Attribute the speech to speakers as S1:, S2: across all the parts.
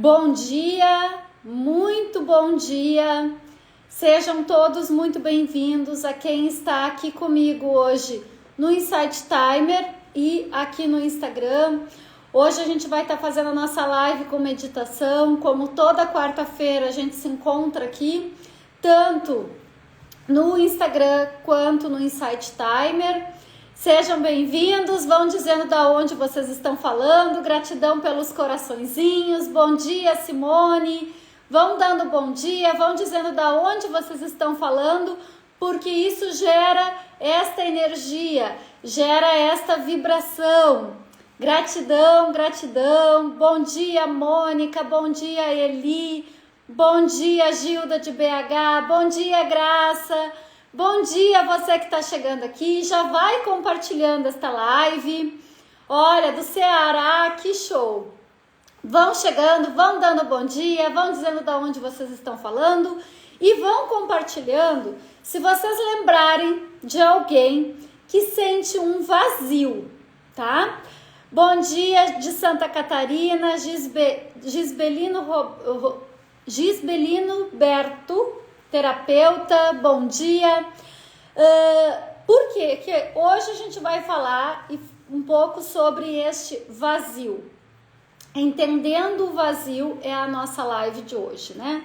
S1: Bom dia, muito bom dia. Sejam todos muito bem-vindos a quem está aqui comigo hoje no Insight Timer e aqui no Instagram. Hoje a gente vai estar fazendo a nossa live com meditação, como toda quarta-feira a gente se encontra aqui, tanto no Instagram quanto no Insight Timer. Sejam bem-vindos, vão dizendo da onde vocês estão falando, gratidão pelos coraçõezinhos, bom dia Simone, vão dando bom dia, vão dizendo da onde vocês estão falando, porque isso gera esta energia, gera esta vibração. Gratidão, gratidão, bom dia Mônica, bom dia Eli, bom dia Gilda de BH, bom dia Graça. Bom dia você que está chegando aqui, já vai compartilhando esta live. Olha, do Ceará, que show! Vão chegando, vão dando bom dia, vão dizendo de onde vocês estão falando e vão compartilhando se vocês lembrarem de alguém que sente um vazio, tá? Bom dia de Santa Catarina, Gisbelino Berto, terapeuta, bom dia. Por quê? Que hoje a gente vai falar um pouco sobre este vazio. Entendendo o vazio é a nossa live de hoje, né?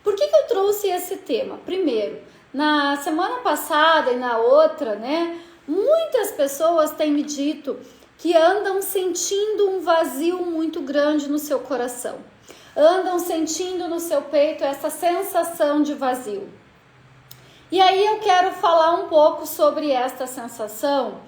S1: Por que eu trouxe esse tema? Primeiro, na semana passada e na outra, né? Muitas pessoas têm me dito que andam sentindo um vazio muito grande no seu coração. Andam sentindo no seu peito essa sensação de vazio. E aí eu quero falar um pouco sobre esta sensação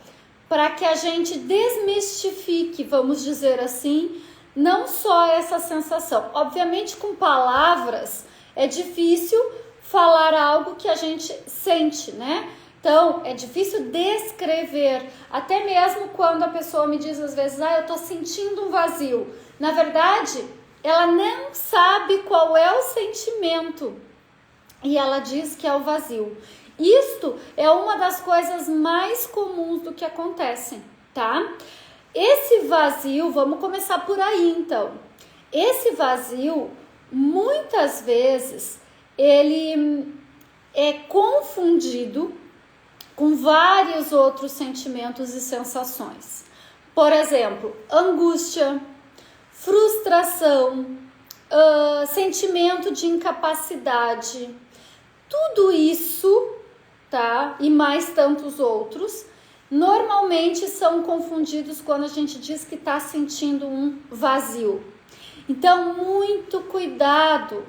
S1: para que a gente desmistifique, vamos dizer assim, não só essa sensação. Obviamente com palavras é difícil falar algo que a gente sente, né? Então é difícil descrever, até mesmo quando a pessoa me diz às vezes, eu tô sentindo um vazio. Na verdade, ela não sabe qual é o sentimento e ela diz que é o vazio. Isto é uma das coisas mais comuns do que acontecem, tá? Esse vazio, vamos começar por aí então. Esse vazio, muitas vezes, ele é confundido com vários outros sentimentos e sensações. Por exemplo, angústia, frustração, sentimento de incapacidade, tudo isso, tá? E mais tantos outros, normalmente são confundidos quando a gente diz que está sentindo um vazio. Então, muito cuidado,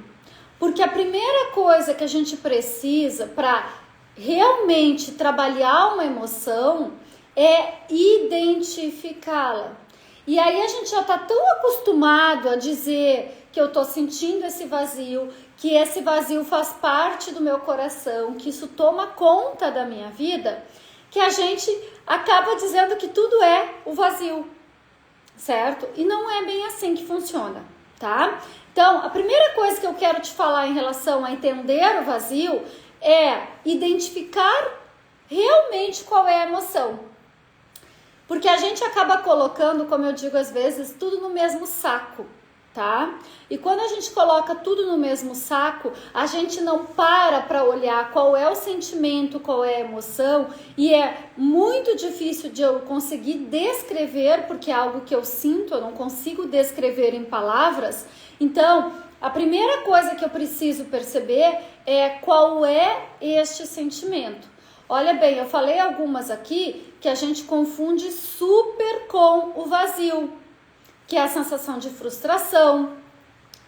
S1: porque a primeira coisa que a gente precisa para realmente trabalhar uma emoção é identificá-la. E aí a gente já está tão acostumado a dizer que eu estou sentindo esse vazio, que esse vazio faz parte do meu coração, que isso toma conta da minha vida, que a gente acaba dizendo que tudo é o vazio, certo? E não é bem assim que funciona, tá? Então, a primeira coisa que eu quero te falar em relação a entender o vazio é identificar realmente qual é a emoção. Porque a gente acaba colocando, como eu digo às vezes, tudo no mesmo saco, tá? E quando a gente coloca tudo no mesmo saco, a gente não para olhar qual é o sentimento, qual é a emoção, e é muito difícil de eu conseguir descrever, porque é algo que eu sinto, eu não consigo descrever em palavras. Então, a primeira coisa que eu preciso perceber é qual é este sentimento. Olha bem, eu falei algumas aqui que a gente confunde super com o vazio, que é a sensação de frustração,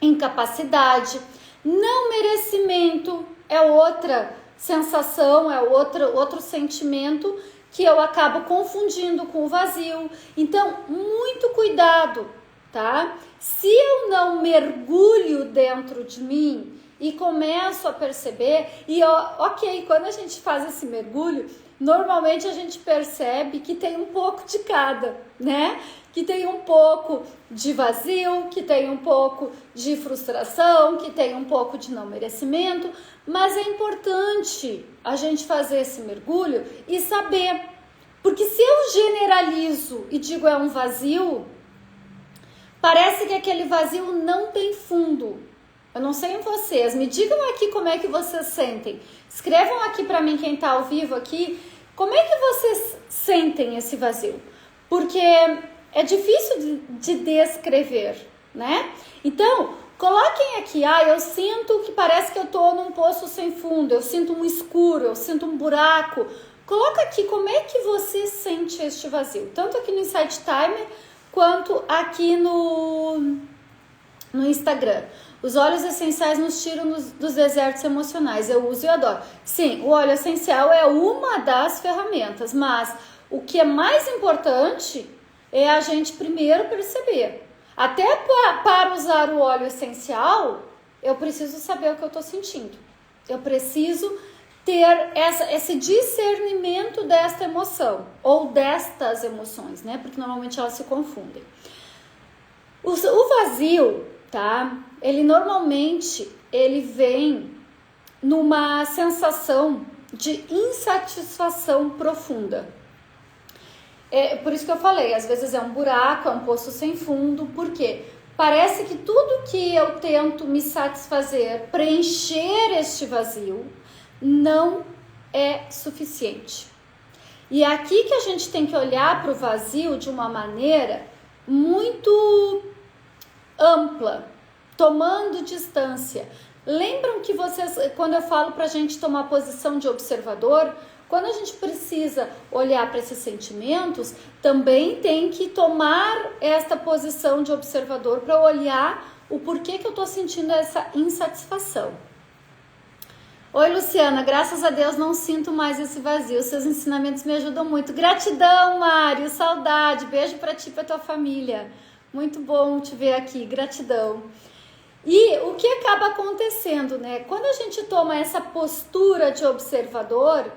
S1: incapacidade, não merecimento é outra sensação, é outro sentimento que eu acabo confundindo com o vazio. Então, muito cuidado, tá? Se eu não mergulho dentro de mim e começo a perceber, ok, quando a gente faz esse mergulho, normalmente a gente percebe que tem um pouco de cada, né? Que tem um pouco de vazio, que tem um pouco de frustração, que tem um pouco de não merecimento, mas é importante a gente fazer esse mergulho e saber, porque se eu generalizo e digo é um vazio, Parece que aquele vazio não tem fundo. Eu não sei em vocês, me digam aqui como é que vocês sentem. Escrevam aqui para mim quem tá ao vivo aqui, como é que vocês sentem esse vazio? Porque é difícil de descrever, né? Então, coloquem aqui, eu sinto que parece que eu tô num poço sem fundo, eu sinto um escuro, eu sinto um buraco. Coloca aqui como é que você sente este vazio, tanto aqui no Insight Timer, quanto aqui no Instagram. Os óleos essenciais nos tiram dos desertos emocionais. Eu uso e adoro. Sim, o óleo essencial é uma das ferramentas, mas o que é mais importante é a gente primeiro perceber. Até para usar o óleo essencial, eu preciso saber o que eu estou sentindo. Eu preciso ter esse discernimento desta emoção, ou destas emoções, né? Porque normalmente elas se confundem. O vazio, tá? Ele normalmente vem numa sensação de insatisfação profunda. É por isso que eu falei, às vezes é um buraco, é um poço sem fundo, porque parece que tudo que eu tento me satisfazer, preencher este vazio, não é suficiente. E é aqui que a gente tem que olhar para o vazio de uma maneira muito ampla, tomando distância. Lembram que vocês, quando eu falo para a gente tomar posição de observador, quando a gente precisa olhar para esses sentimentos, também tem que tomar esta posição de observador para olhar o porquê que eu estou sentindo essa insatisfação. Oi, Luciana, graças a Deus não sinto mais esse vazio, seus ensinamentos me ajudam muito. Gratidão, Mário, saudade, beijo para ti e para tua família. Muito bom te ver aqui, gratidão. E o que acaba acontecendo, né? Quando a gente toma essa postura de observador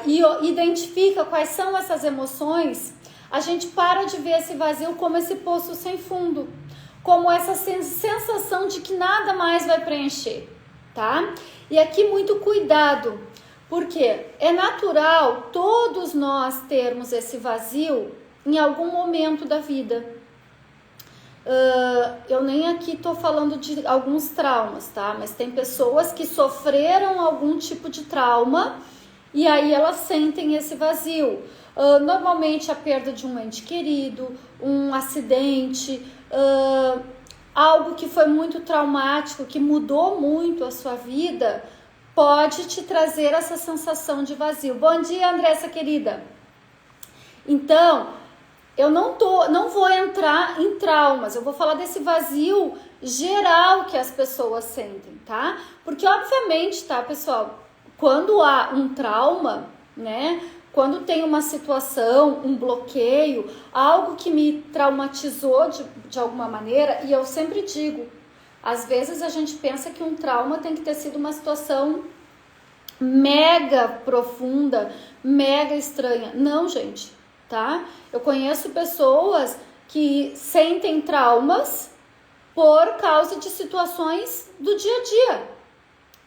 S1: e identifica quais são essas emoções, a gente para de ver esse vazio como esse poço sem fundo, como essa sensação de que nada mais vai preencher, tá? E aqui muito cuidado, porque é natural todos nós termos esse vazio em algum momento da vida. Eu nem aqui tô falando de alguns traumas, tá? Mas tem pessoas que sofreram algum tipo de trauma e aí elas sentem esse vazio. Normalmente a perda de um ente querido, um acidente, algo que foi muito traumático, que mudou muito a sua vida, pode te trazer essa sensação de vazio. Bom dia, Andressa querida. Então, eu não vou entrar em traumas, eu vou falar desse vazio geral que as pessoas sentem, tá? Porque obviamente, tá, pessoal, quando há um trauma, né? Quando tem uma situação, um bloqueio, algo que me traumatizou de alguma maneira, e eu sempre digo, às vezes a gente pensa que um trauma tem que ter sido uma situação mega profunda, mega estranha. Não, gente, tá? Eu conheço pessoas que sentem traumas por causa de situações do dia a dia.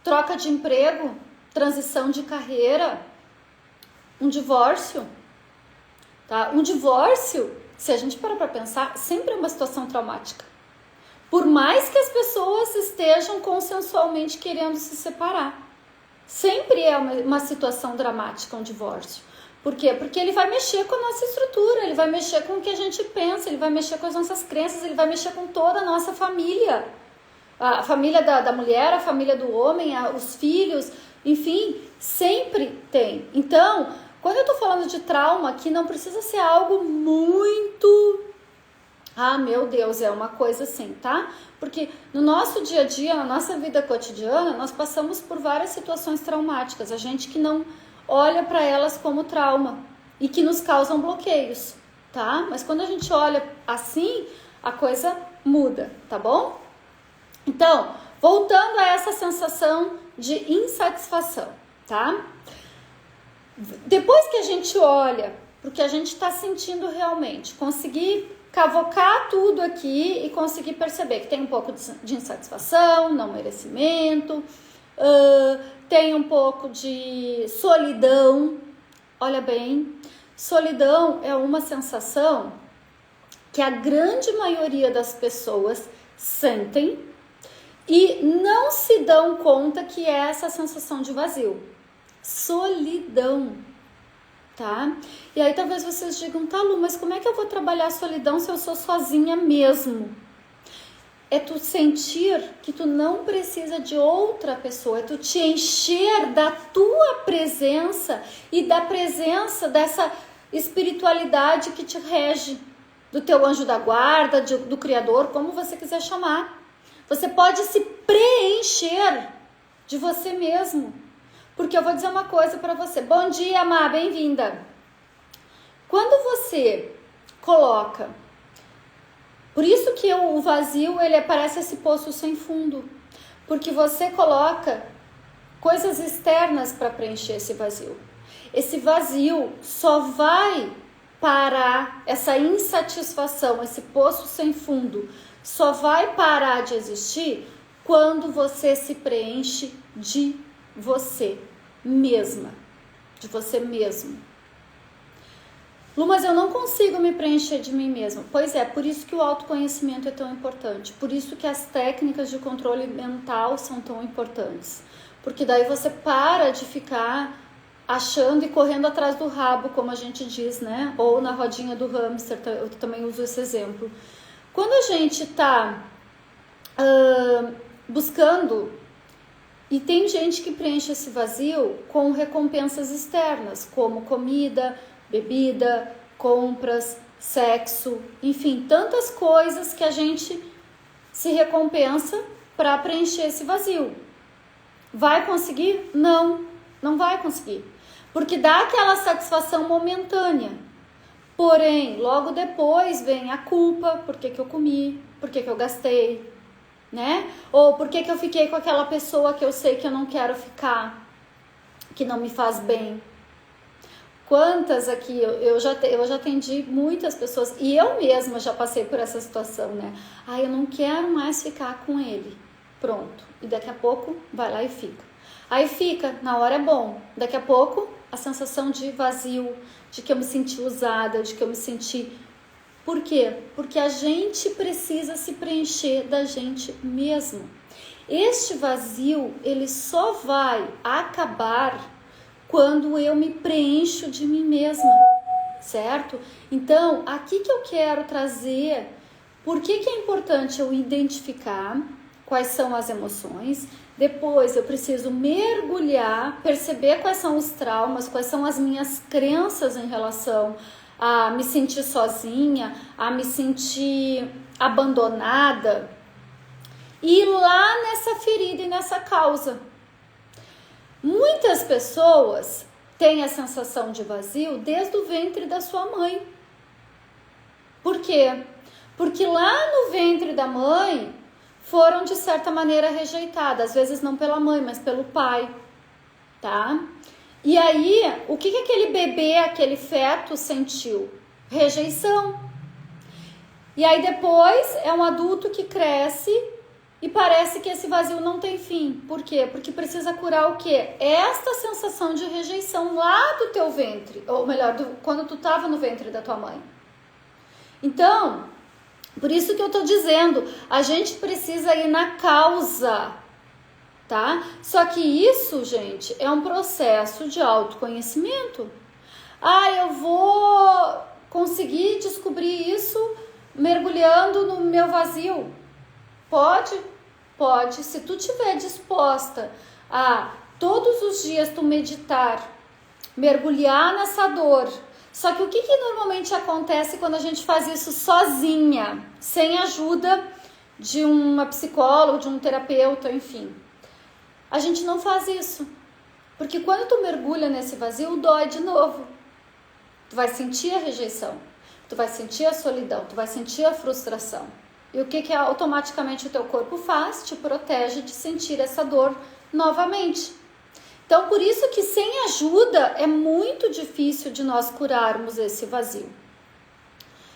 S1: Troca de emprego, transição de carreira, um divórcio, tá? Um divórcio, se a gente parar para pensar, sempre é uma situação traumática. Por mais que as pessoas estejam consensualmente querendo se separar, sempre é uma situação dramática um divórcio. Por quê? Porque ele vai mexer com a nossa estrutura, ele vai mexer com o que a gente pensa, ele vai mexer com as nossas crenças, ele vai mexer com toda a nossa família. A família da mulher, a família do homem, os filhos, enfim, sempre tem. Então, quando eu tô falando de trauma, que não precisa ser algo muito... meu Deus, é uma coisa assim, tá? Porque no nosso dia a dia, na nossa vida cotidiana, nós passamos por várias situações traumáticas. A gente que não olha para elas como trauma e que nos causam bloqueios, tá? Mas quando a gente olha assim, a coisa muda, tá bom? Então, voltando a essa sensação de insatisfação, tá? Depois que a gente olha para o que a gente está sentindo realmente, conseguir cavocar tudo aqui e conseguir perceber que tem um pouco de insatisfação, não merecimento, tem um pouco de solidão. Olha bem, solidão é uma sensação que a grande maioria das pessoas sentem e não se dão conta que é essa sensação de vazio. Solidão, tá? E aí talvez vocês digam, tá, Lu, mas como é que eu vou trabalhar a solidão se eu sou sozinha mesmo? É tu sentir que tu não precisa de outra pessoa, é tu te encher da tua presença e da presença dessa espiritualidade que te rege, do teu anjo da guarda, do Criador, como você quiser chamar. Você pode se preencher de você mesmo. Porque eu vou dizer uma coisa para você. Bom dia, Má, bem-vinda. Quando você coloca... Por isso que o vazio, ele parece esse poço sem fundo. Porque você coloca coisas externas para preencher esse vazio. Esse vazio só vai parar, essa insatisfação, esse poço sem fundo, só vai parar de existir quando você se preenche de você mesma, de você mesmo. Lu, mas eu não consigo me preencher de mim mesma. Pois é, por isso que o autoconhecimento é tão importante, por isso que as técnicas de controle mental são tão importantes, porque daí você para de ficar achando e correndo atrás do rabo, como a gente diz, né? Ou na rodinha do hamster, eu também uso esse exemplo. Quando a gente está buscando, e tem gente que preenche esse vazio com recompensas externas, como comida, bebida, compras, sexo, enfim, tantas coisas que a gente se recompensa para preencher esse vazio. Vai conseguir? Não, não vai conseguir. Porque dá aquela satisfação momentânea. Porém, logo depois vem a culpa, por que eu comi, por que eu gastei, né? Ou por que eu fiquei com aquela pessoa que eu sei que eu não quero ficar, que não me faz bem. Quantas aqui, eu já atendi muitas pessoas, e eu mesma já passei por essa situação, né? Ah, eu não quero mais ficar com ele. Pronto. E daqui a pouco vai lá e fica. Aí fica, na hora é bom. Daqui a pouco, a sensação de vazio, de que eu me senti usada, de que eu me senti... Por quê? Porque a gente precisa se preencher da gente mesmo. Este vazio, ele só vai acabar quando eu me preencho de mim mesma, certo? Então, aqui que eu quero trazer, por que é importante eu identificar quais são as emoções, depois eu preciso mergulhar, perceber quais são os traumas, quais são as minhas crenças em relação a me sentir sozinha, a me sentir abandonada, e ir lá nessa ferida e nessa causa. Muitas pessoas têm a sensação de vazio desde o ventre da sua mãe. Por quê? Porque lá no ventre da mãe foram de certa maneira rejeitadas, às vezes não pela mãe, mas pelo pai, tá? E aí, o que aquele bebê, aquele feto sentiu? Rejeição. E aí depois é um adulto que cresce e parece que esse vazio não tem fim. Por quê? Porque precisa curar o quê? Esta sensação de rejeição lá do teu ventre, ou melhor, quando tu estava no ventre da tua mãe. Então, por isso que eu tô dizendo, a gente precisa ir na causa, tá? Só que isso, gente, é um processo de autoconhecimento. Ah, eu vou conseguir descobrir isso mergulhando no meu vazio. Pode, se tu estiver disposta a todos os dias tu meditar, mergulhar nessa dor. Só que o que normalmente acontece quando a gente faz isso sozinha, sem ajuda de uma psicóloga, de um terapeuta, enfim. A gente não faz isso, porque quando tu mergulha nesse vazio, dói de novo. Tu vai sentir a rejeição, tu vai sentir a solidão, tu vai sentir a frustração. E o que automaticamente o teu corpo faz? Te protege de sentir essa dor novamente. Então, por isso que sem ajuda é muito difícil de nós curarmos esse vazio.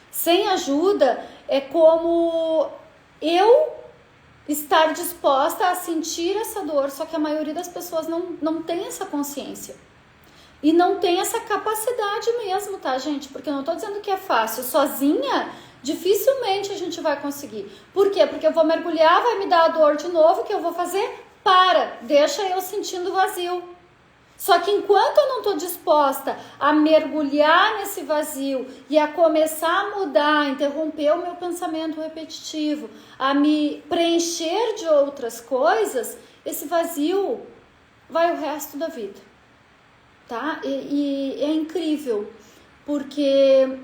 S1: Sem ajuda é como eu estar disposta a sentir essa dor, só que a maioria das pessoas não tem essa consciência. E não tem essa capacidade mesmo, tá, gente? Porque eu não tô dizendo que é fácil. Sozinha, Dificilmente a gente vai conseguir. Por quê? Porque eu vou mergulhar, vai me dar a dor de novo, o que eu vou fazer? Deixa eu sentindo vazio. Só que enquanto eu não estou disposta a mergulhar nesse vazio e a começar a mudar, a interromper o meu pensamento repetitivo, a me preencher de outras coisas, esse vazio vai o resto da vida, tá? E é incrível, porque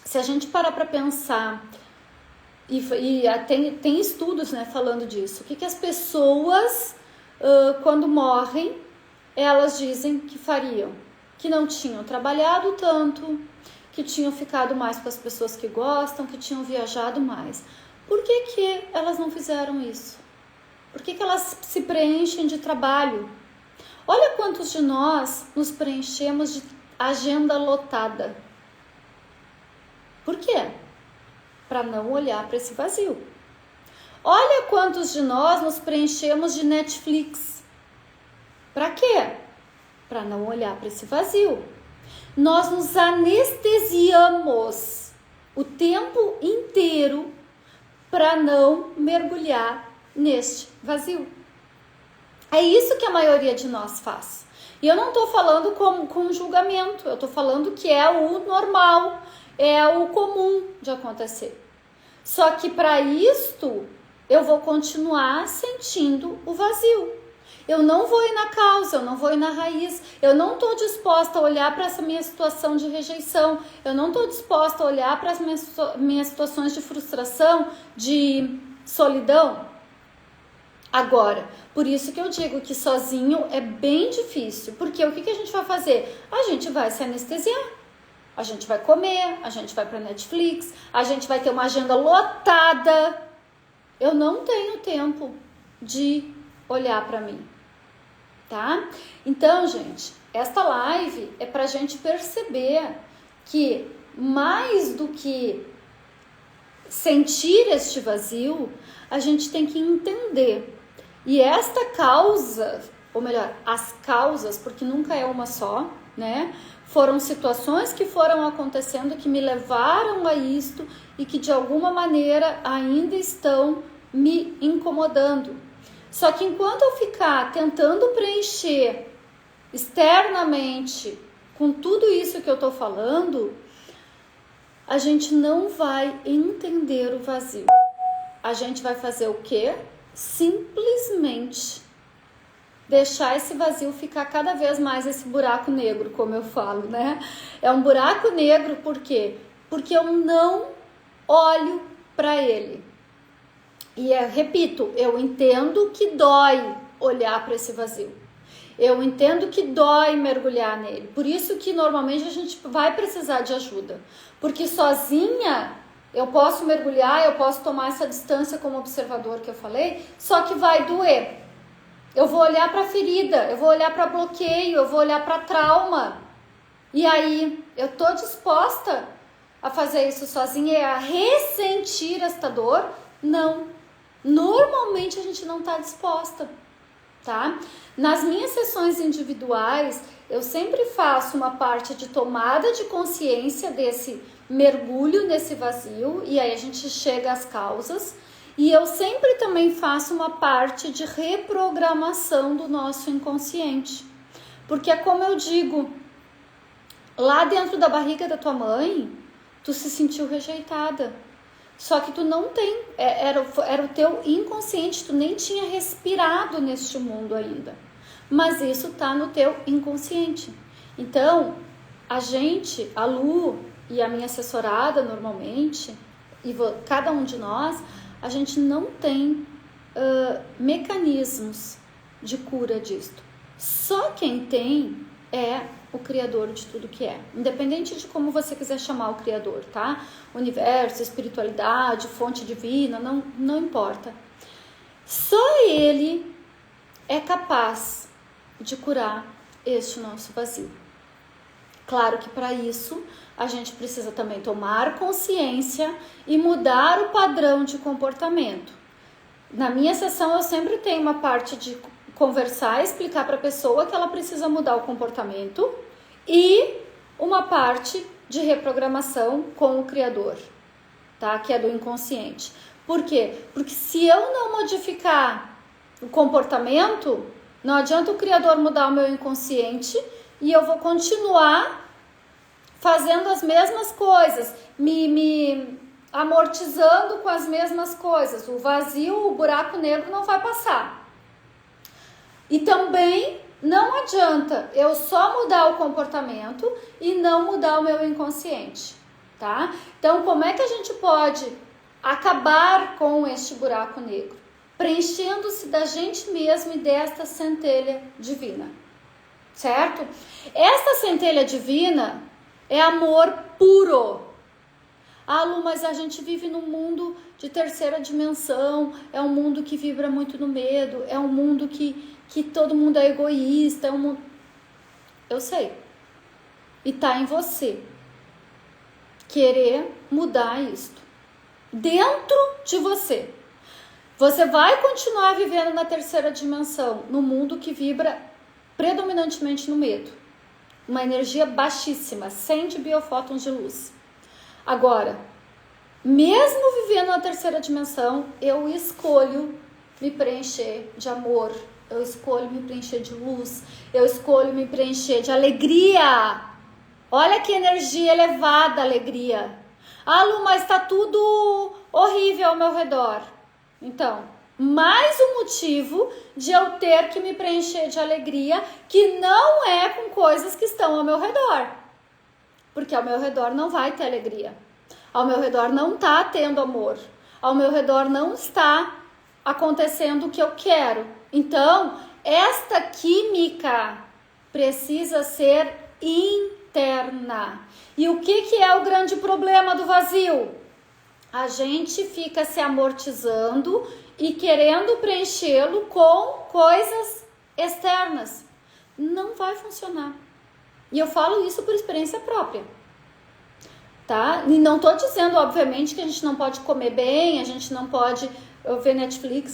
S1: se a gente parar para pensar, tem estudos, né, falando disso, o que as pessoas, quando morrem, elas dizem que fariam, que não tinham trabalhado tanto, que tinham ficado mais com as pessoas que gostam, que tinham viajado mais. Por que elas não fizeram isso? Por que elas se preenchem de trabalho? Olha quantos de nós nos preenchemos de agenda lotada. Por quê? Para não olhar para esse vazio. Olha quantos de nós nos preenchemos de Netflix. Para quê? Para não olhar para esse vazio. Nós nos anestesiamos o tempo inteiro para não mergulhar neste vazio. É isso que a maioria de nós faz. E eu não estou falando com julgamento, eu estou falando que é o normal, é o comum de acontecer. Só que para isto, eu vou continuar sentindo o vazio. Eu não vou ir na causa, eu não vou ir na raiz, eu não estou disposta a olhar para essa minha situação de rejeição, eu não estou disposta a olhar para as minhas situações de frustração, de solidão. Agora, por isso que eu digo que sozinho é bem difícil, porque o que a gente vai fazer? A gente vai se anestesiar, a gente vai comer, a gente vai para Netflix, a gente vai ter uma agenda lotada. Eu não tenho tempo de olhar para mim. Tá? Então, gente, esta live é para a gente perceber que mais do que sentir este vazio, a gente tem que entender. E esta causa, ou melhor, as causas, porque nunca é uma só, né? Foram situações que foram acontecendo que me levaram a isto e que de alguma maneira ainda estão me incomodando. Só que enquanto eu ficar tentando preencher externamente com tudo isso que eu tô falando, a gente não vai entender o vazio. A gente vai fazer o quê? Simplesmente deixar esse vazio ficar cada vez mais esse buraco negro, como eu falo, né? É um buraco negro por quê? Porque eu não olho para ele. E repito, eu entendo que dói olhar para esse vazio. Eu entendo que dói mergulhar nele. Por isso que normalmente a gente vai precisar de ajuda. Porque sozinha eu posso mergulhar, eu posso tomar essa distância como observador que eu falei, só que vai doer. Eu vou olhar para a ferida, eu vou olhar para bloqueio, eu vou olhar para trauma. E aí, eu tô disposta a fazer isso sozinha e a ressentir esta dor? Não. Normalmente a gente não está disposta, tá? Nas minhas sessões individuais, eu sempre faço uma parte de tomada de consciência desse mergulho nesse vazio, e aí a gente chega às causas, e eu sempre também faço uma parte de reprogramação do nosso inconsciente. Porque é como eu digo, lá dentro da barriga da tua mãe, tu se sentiu rejeitada. Só que tu não tem, era o teu inconsciente, tu nem tinha respirado neste mundo ainda. Mas isso tá no teu inconsciente. Então, a Lu e a minha assessorada normalmente, e cada um de nós, a gente não tem mecanismos de cura disto. Só quem tem é o criador de tudo que é, independente de como você quiser chamar o criador, tá? Universo, espiritualidade, fonte divina, não importa. Só ele é capaz de curar este nosso vazio. Claro que para isso a gente precisa também tomar consciência e mudar o padrão de comportamento. Na minha sessão eu sempre tenho uma parte de conversar, explicar para a pessoa que ela precisa mudar o comportamento e uma parte de reprogramação com o criador. tá? Que é do inconsciente. Por quê? Porque se eu não modificar o comportamento, não adianta o Criador mudar o meu inconsciente e eu vou continuar fazendo as mesmas coisas, me amortizando com as mesmas coisas. O vazio, o buraco negro não vai passar. E também não adianta eu só mudar o comportamento e não mudar o meu inconsciente, tá? Então, como é que a gente pode acabar com este buraco negro? Preenchendo-se da gente mesmo e desta centelha divina, certo? Esta centelha divina é amor puro. Ah, Lu, mas a gente vive num mundo de terceira dimensão, é um mundo que vibra muito no medo, é um mundo que todo mundo é egoísta, é um mundo... Eu sei. E tá em você querer mudar isto. Dentro de você. Você vai continuar vivendo na terceira dimensão, no mundo que vibra predominantemente no medo. Uma energia baixíssima, 100 de biofótons de luz. Agora, mesmo vivendo na terceira dimensão, eu escolho me preencher de amor, eu escolho me preencher de luz, eu escolho me preencher de alegria. Olha que energia elevada, alegria. Ah, Lu, mas tá tudo horrível ao meu redor. Então, mais um motivo de eu ter que me preencher de alegria, que não é com coisas que estão ao meu redor. Porque ao meu redor não vai ter alegria. Ao meu redor não está tendo amor. Ao meu redor não está acontecendo o que eu quero. Então, esta química precisa ser interna. E o que é o grande problema do vazio? A gente fica se amortizando e querendo preenchê-lo com coisas externas. Não vai funcionar. E eu falo isso por experiência própria, tá? E não tô dizendo, obviamente, que a gente não pode comer bem, a gente não pode ver Netflix,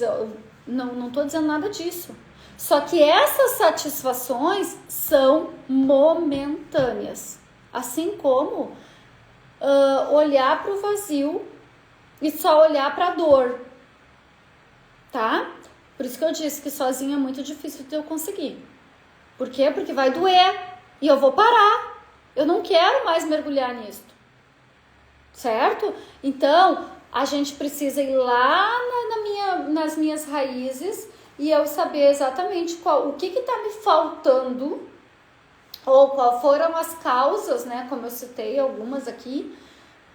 S1: não tô dizendo nada disso. Só que essas satisfações são momentâneas. Assim como olhar para o vazio e só olhar para a dor, tá? Por isso que eu disse que sozinha é muito difícil de eu conseguir. Por quê? Porque vai doer. E eu vou parar. Eu não quero mais mergulhar nisso. Certo? Então, a gente precisa ir lá nas minhas raízes e eu saber exatamente o que está me faltando ou qual foram as causas, né? Como eu citei algumas aqui,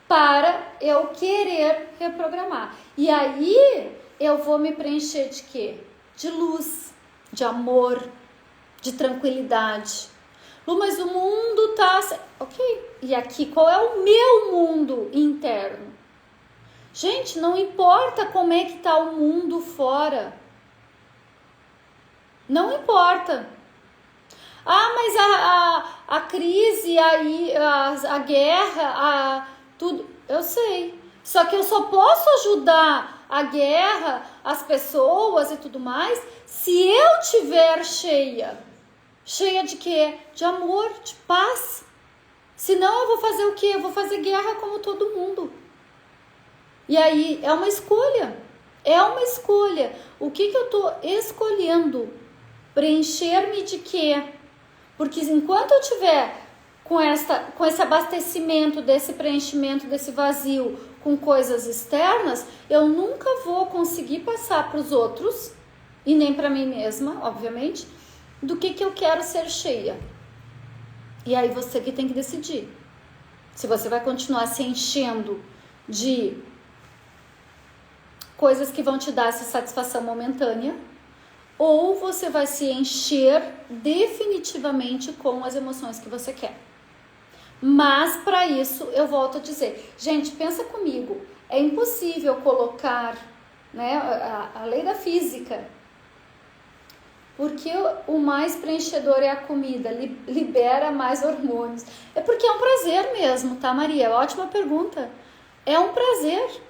S1: para eu querer reprogramar. E aí, eu vou me preencher de quê? De luz, de amor, de tranquilidade. Mas o mundo tá... Ok, e aqui qual é o meu mundo interno? Gente, não importa como é que tá o mundo fora. Não importa. Ah, mas a crise, a guerra, tudo... Eu sei. Só que eu só posso ajudar a guerra, as pessoas e tudo mais, se eu tiver cheia. Cheia de quê? De amor, de paz. Senão eu vou fazer o quê? Eu vou fazer guerra como todo mundo. E aí é uma escolha. É uma escolha. O que eu estou escolhendo? Preencher-me de quê? Porque enquanto eu tiver com esse abastecimento, desse preenchimento, desse vazio com coisas externas, eu nunca vou conseguir passar para os outros, e nem para mim mesma, obviamente, do que eu quero ser cheia. E aí você que tem que decidir. Se você vai continuar se enchendo de coisas que vão te dar essa satisfação momentânea, ou você vai se encher definitivamente com as emoções que você quer. Mas para isso, eu volto a dizer, gente, pensa comigo, é impossível colocar, né, a lei da física. Porque o mais preenchedor é a comida, libera mais hormônios. É porque é um prazer mesmo, tá, Maria? Ótima pergunta. É um prazer.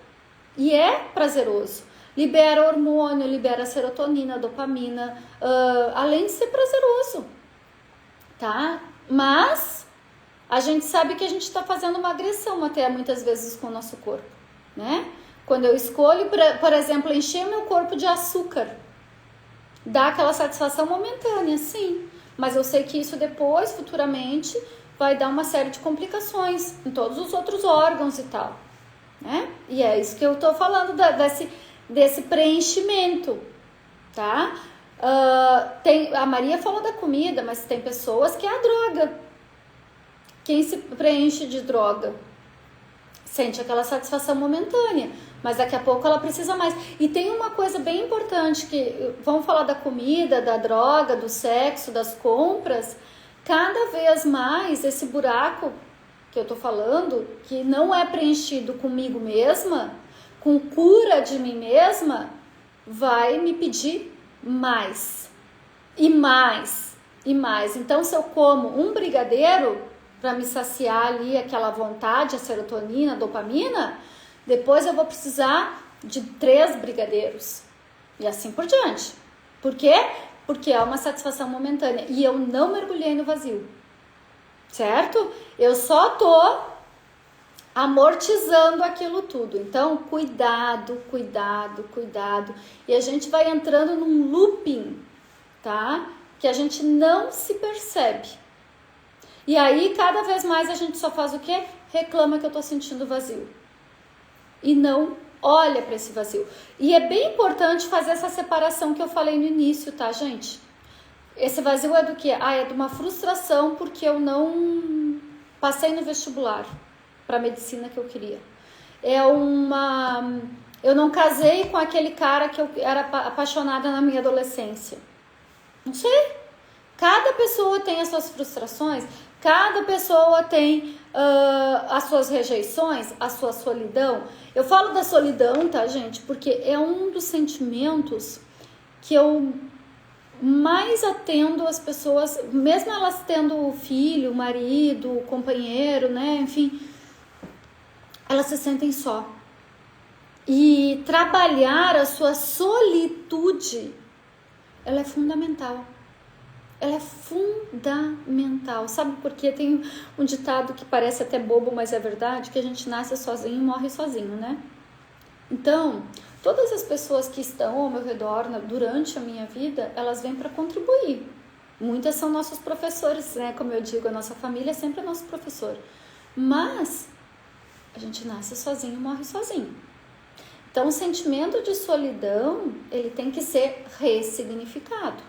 S1: E é prazeroso. Libera hormônio, libera serotonina, dopamina, além de ser prazeroso, tá? Mas a gente sabe que a gente está fazendo uma agressão até muitas vezes com o nosso corpo. né? Quando eu escolho, por exemplo, encher meu corpo de açúcar, dá aquela satisfação momentânea, sim. Mas eu sei que isso depois, futuramente, vai dar uma série de complicações em todos os outros órgãos e tal, né? E é isso que eu tô falando desse preenchimento, tá? A Maria falou da comida, mas tem pessoas que é a droga. Quem se preenche de droga sente aquela satisfação momentânea, mas daqui a pouco ela precisa mais. E tem uma coisa bem importante, que vamos falar da comida, da droga, do sexo, das compras. Cada vez mais esse buraco que eu tô falando, que não é preenchido comigo mesma, com cura de mim mesma, vai me pedir mais e mais e mais. Então, se eu como um brigadeiro para me saciar ali aquela vontade, a serotonina, a dopamina, depois eu vou precisar de 3 brigadeiros e assim por diante. Por quê? Porque é uma satisfação momentânea e eu não mergulhei no vazio, certo? Eu só tô amortizando aquilo tudo. Então, cuidado, cuidado, cuidado. E a gente vai entrando num looping, tá? Que a gente não se percebe. E aí, cada vez mais a gente só faz o quê? Reclama que eu tô sentindo vazio. E não olha para esse vazio. E é bem importante fazer essa separação que eu falei no início, tá, gente? Esse vazio é do quê? É de uma frustração porque eu não passei no vestibular para medicina que eu queria. Eu não casei com aquele cara que eu era apaixonada na minha adolescência. Não sei. Cada pessoa tem as suas frustrações, cada pessoa tem as suas rejeições, a sua solidão. Eu falo da solidão, tá, gente? Porque é um dos sentimentos que eu mais atendo as pessoas, mesmo elas tendo filho, marido, companheiro, né? Enfim, elas se sentem só. E trabalhar a sua solitude, ela é fundamental. Ela é fundamental. Sabe por quê? Tem um ditado que parece até bobo, mas é verdade, que a gente nasce sozinho e morre sozinho, né? Então, todas as pessoas que estão ao meu redor durante a minha vida, elas vêm para contribuir. Muitas são nossos professores, né? Como eu digo, a nossa família é sempre nosso professor. Mas a gente nasce sozinho e morre sozinho. Então, o sentimento de solidão, ele tem que ser ressignificado.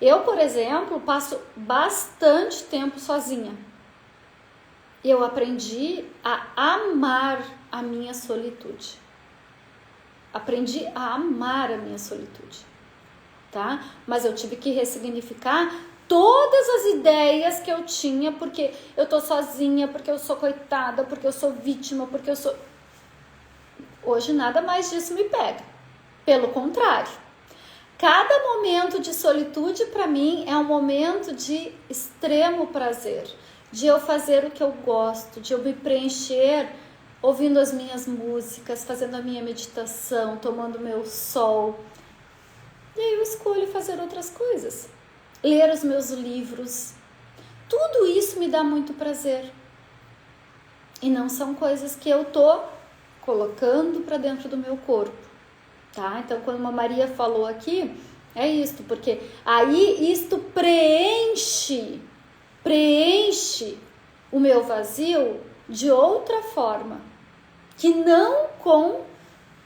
S1: Eu, por exemplo, passo bastante tempo sozinha. Eu aprendi a amar a minha solitude. Aprendi a amar a minha solitude, tá? Mas eu tive que ressignificar todas as ideias que eu tinha, porque eu tô sozinha, porque eu sou coitada, porque eu sou vítima, porque eu sou... Hoje nada mais disso me pega. Pelo contrário. Cada momento de solitude para mim é um momento de extremo prazer, de eu fazer o que eu gosto, de eu me preencher ouvindo as minhas músicas, fazendo a minha meditação, tomando meu sol. E aí eu escolho fazer outras coisas, ler os meus livros. Tudo isso me dá muito prazer. E não são coisas que eu tô colocando para dentro do meu corpo. Tá? Então, quando a Maria falou aqui, é isto, porque aí isto preenche o meu vazio de outra forma, que não com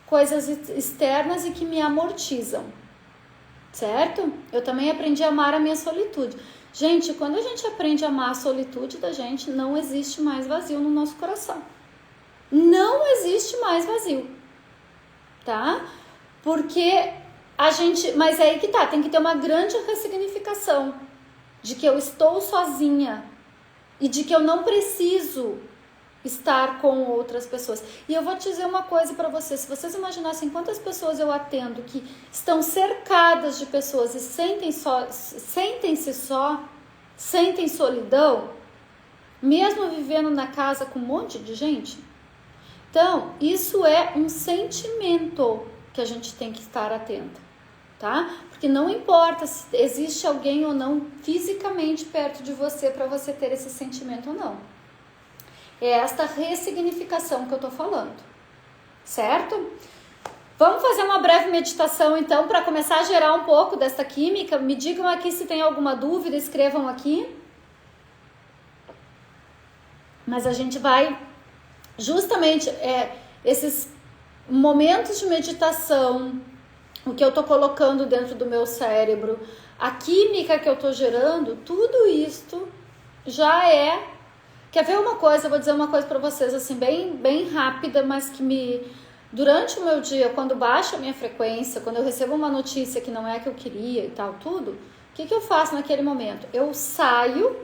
S1: coisas externas e que me amortizam, certo? Eu também aprendi a amar a minha solitude. Gente, quando a gente aprende a amar a solitude da gente, não existe mais vazio no nosso coração. Não existe mais vazio, tá? Porque a gente... Mas é aí que tá, tem que ter uma grande ressignificação de que eu estou sozinha e de que eu não preciso estar com outras pessoas. E eu vou te dizer uma coisa para vocês. Se vocês imaginassem quantas pessoas eu atendo que estão cercadas de pessoas e sentem-se só, sentem solidão, mesmo vivendo na casa com um monte de gente. Então, isso é um sentimento que a gente tem que estar atento, tá? Porque não importa se existe alguém ou não fisicamente perto de você para você ter esse sentimento ou não. É esta ressignificação que eu tô falando, certo? Vamos fazer uma breve meditação então para começar a gerar um pouco desta química. Me digam aqui se tem alguma dúvida, escrevam aqui. Mas a gente vai justamente esses momentos de meditação, o que eu tô colocando dentro do meu cérebro, a química que eu tô gerando, tudo isto já é. Quer ver uma coisa? Eu vou dizer uma coisa para vocês assim bem rápida, mas que durante o meu dia, quando baixa a minha frequência, quando eu recebo uma notícia que não é a que eu queria e tal, tudo, o que eu faço naquele momento? Eu saio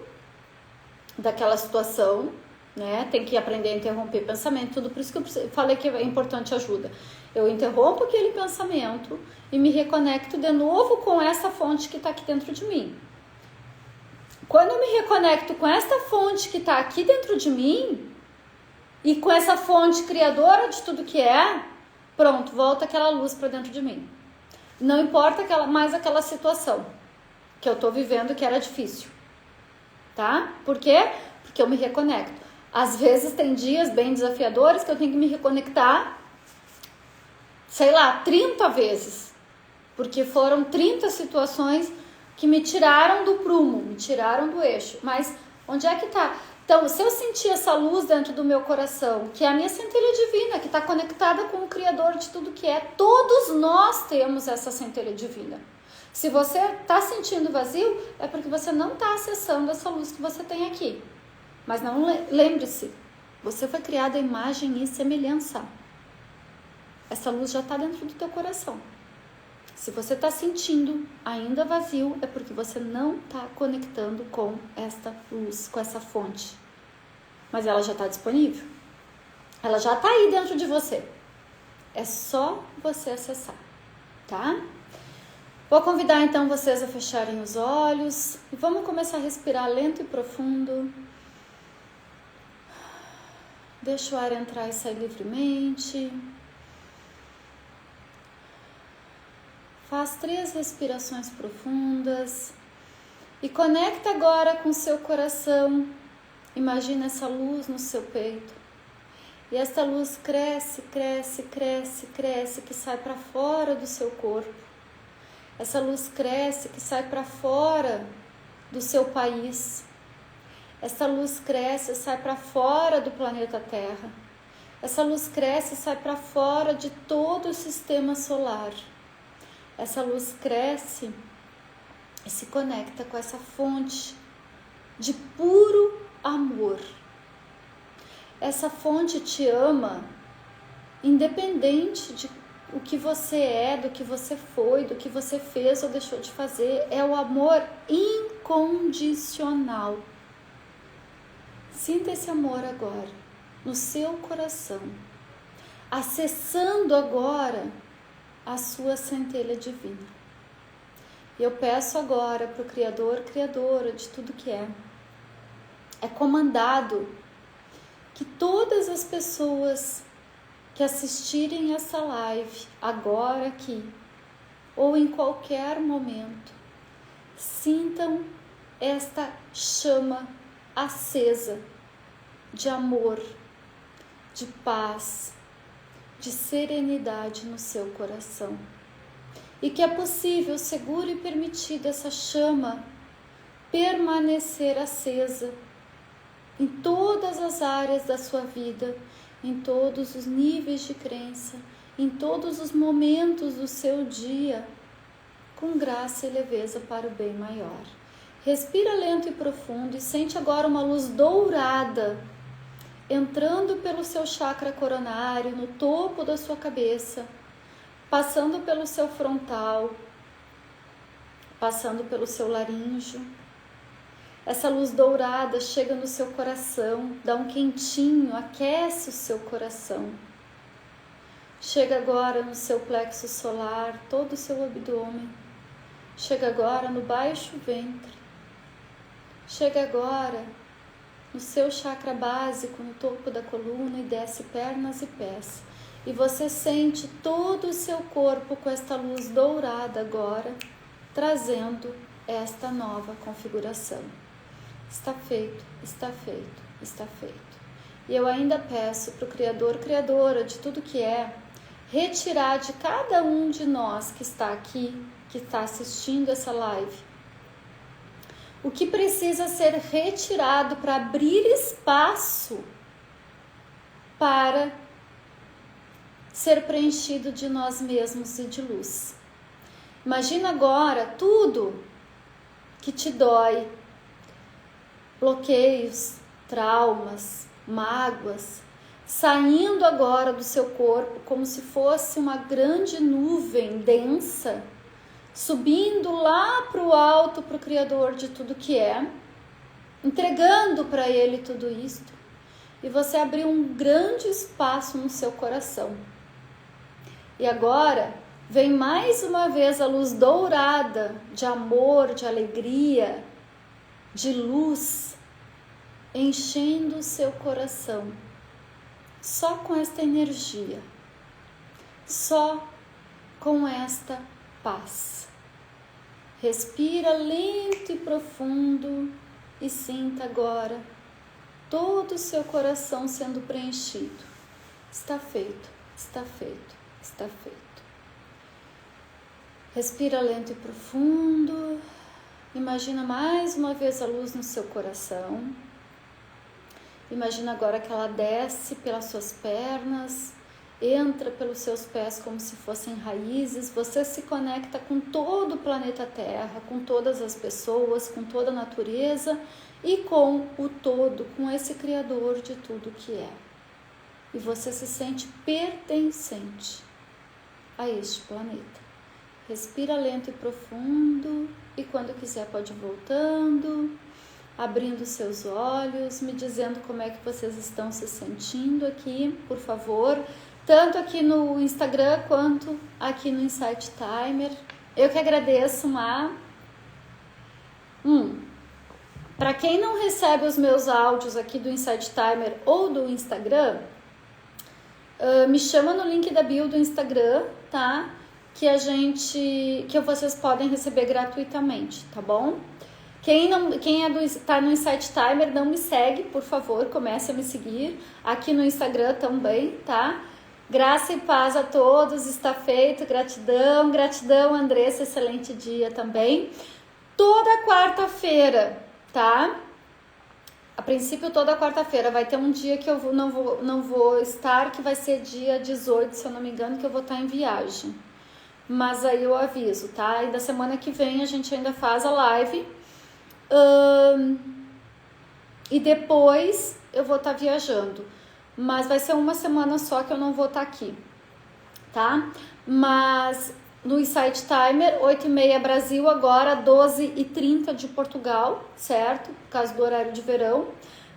S1: daquela situação, né? Tem que aprender a interromper pensamento, tudo. Por isso que eu falei que é importante ajuda. Eu interrompo aquele pensamento e me reconecto de novo com essa fonte que está aqui dentro de mim. Quando eu me reconecto com esta fonte que está aqui dentro de mim e com essa fonte criadora de tudo que é, pronto, volta aquela luz para dentro de mim. Não importa mais aquela situação que eu estou vivendo que era difícil, tá? Por quê? Porque eu me reconecto. Às vezes tem dias bem desafiadores que eu tenho que me reconectar, sei lá, 30 vezes, porque foram 30 situações que me tiraram do prumo, me tiraram do eixo. Mas onde é que tá? Então, se eu sentir essa luz dentro do meu coração, que é a minha centelha divina, que está conectada com o Criador de tudo que é, todos nós temos essa centelha divina. Se você está sentindo vazio, é porque você não está acessando essa luz que você tem aqui. Mas não lembre-se, você foi criado à imagem e semelhança. Essa luz já está dentro do teu coração. Se você está sentindo ainda vazio, é porque você não está conectando com esta luz, com essa fonte. Mas ela já está disponível. Ela já está aí dentro de você. É só você acessar, tá? Vou convidar então vocês a fecharem os olhos e vamos começar a respirar lento e profundo. Deixa o ar entrar e sair livremente. Faz 3 respirações profundas e conecta agora com o seu coração. Imagina essa luz no seu peito. E essa luz cresce, cresce, cresce, cresce, que sai para fora do seu corpo. Essa luz cresce, que sai para fora do seu país. Essa luz cresce e sai para fora do planeta Terra. Essa luz cresce e sai para fora de todo o sistema solar. Essa luz cresce e se conecta com essa fonte de puro amor. Essa fonte te ama, independente de o que você é, do que você foi, do que você fez ou deixou de fazer. É o amor incondicional. Sinta esse amor agora, no seu coração, acessando agora a sua centelha divina. E eu peço agora para o Criador, Criadora de tudo que é comandado que todas as pessoas que assistirem essa live agora aqui ou em qualquer momento sintam esta chama acesa de amor, de paz, de serenidade no seu coração. E que é possível, seguro e permitido essa chama permanecer acesa em todas as áreas da sua vida, em todos os níveis de crença, em todos os momentos do seu dia, com graça e leveza para o bem maior. Respira lento e profundo e sente agora uma luz dourada entrando pelo seu chakra coronário, no topo da sua cabeça, passando pelo seu frontal, passando pelo seu laríngeo. Essa luz dourada chega no seu coração, dá um quentinho, aquece o seu coração. Chega agora no seu plexo solar, todo o seu abdômen. Chega agora no baixo ventre. Chega agora no seu chakra básico, no topo da coluna, e desce pernas e pés. E você sente todo o seu corpo com esta luz dourada agora, trazendo esta nova configuração. Está feito, está feito, está feito. E eu ainda peço para o Criador, Criadora de tudo que é, retirar de cada um de nós que está aqui, que está assistindo essa live, o que precisa ser retirado para abrir espaço para ser preenchido de nós mesmos e de luz. Imagina agora tudo que te dói, bloqueios, traumas, mágoas, saindo agora do seu corpo como se fosse uma grande nuvem densa, subindo lá para o alto, para o Criador de tudo que é, entregando para Ele tudo isto, e você abriu um grande espaço no seu coração. E agora vem mais uma vez a luz dourada de amor, de alegria, de luz, enchendo o seu coração, só com esta energia, só com esta paz. Respira lento e profundo e sinta agora todo o seu coração sendo preenchido. Está feito, está feito, está feito. Respira lento e profundo. Imagina mais uma vez a luz no seu coração. Imagina agora que ela desce pelas suas pernas, entra pelos seus pés como se fossem raízes. Você se conecta com todo o planeta Terra, com todas as pessoas, com toda a natureza e com o todo, com esse Criador de tudo que é. E você se sente pertencente a este planeta. Respira lento e profundo e quando quiser pode ir voltando, abrindo seus olhos, me dizendo como é que vocês estão se sentindo aqui, por favor, tanto aqui no Instagram quanto aqui no Insight Timer. Eu que agradeço, Má. Para quem não recebe os meus áudios aqui do Insight Timer ou do Instagram, me chama no link da bio do Instagram, tá? Que vocês podem receber gratuitamente, tá bom? Quem tá no Insight Timer, não me segue, por favor, comece a me seguir aqui no Instagram também, tá? Graça e paz a todos, está feito, gratidão, gratidão, Andressa, excelente dia também. Toda quarta-feira, tá? A princípio, toda quarta-feira vai ter um dia que eu não vou estar, que vai ser dia 18, se eu não me engano, que eu vou estar em viagem. Mas aí eu aviso, tá? E da semana que vem a gente ainda faz a live. E depois eu vou estar viajando. Mas vai ser uma semana só que eu não vou estar aqui, tá? Mas no Insight Timer, 8h30 Brasil, agora 12h30 de Portugal, certo? Por causa do horário de verão.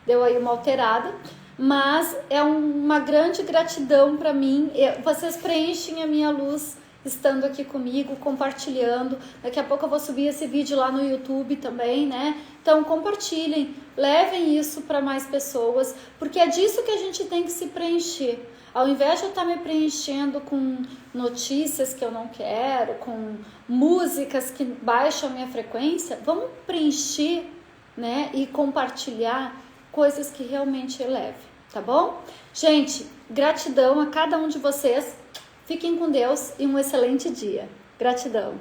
S1: Deu aí uma alterada. Mas é uma grande gratidão para mim. Vocês preenchem a minha luz estando aqui comigo, compartilhando. Daqui a pouco eu vou subir esse vídeo lá no YouTube também, né? Então compartilhem, levem isso para mais pessoas, porque é disso que a gente tem que se preencher. Ao invés de eu estar me preenchendo com notícias que eu não quero, com músicas que baixam a minha frequência, vamos preencher, né? E compartilhar coisas que realmente elevem, tá bom? Gente, gratidão a cada um de vocês. Fiquem com Deus e um excelente dia. Gratidão.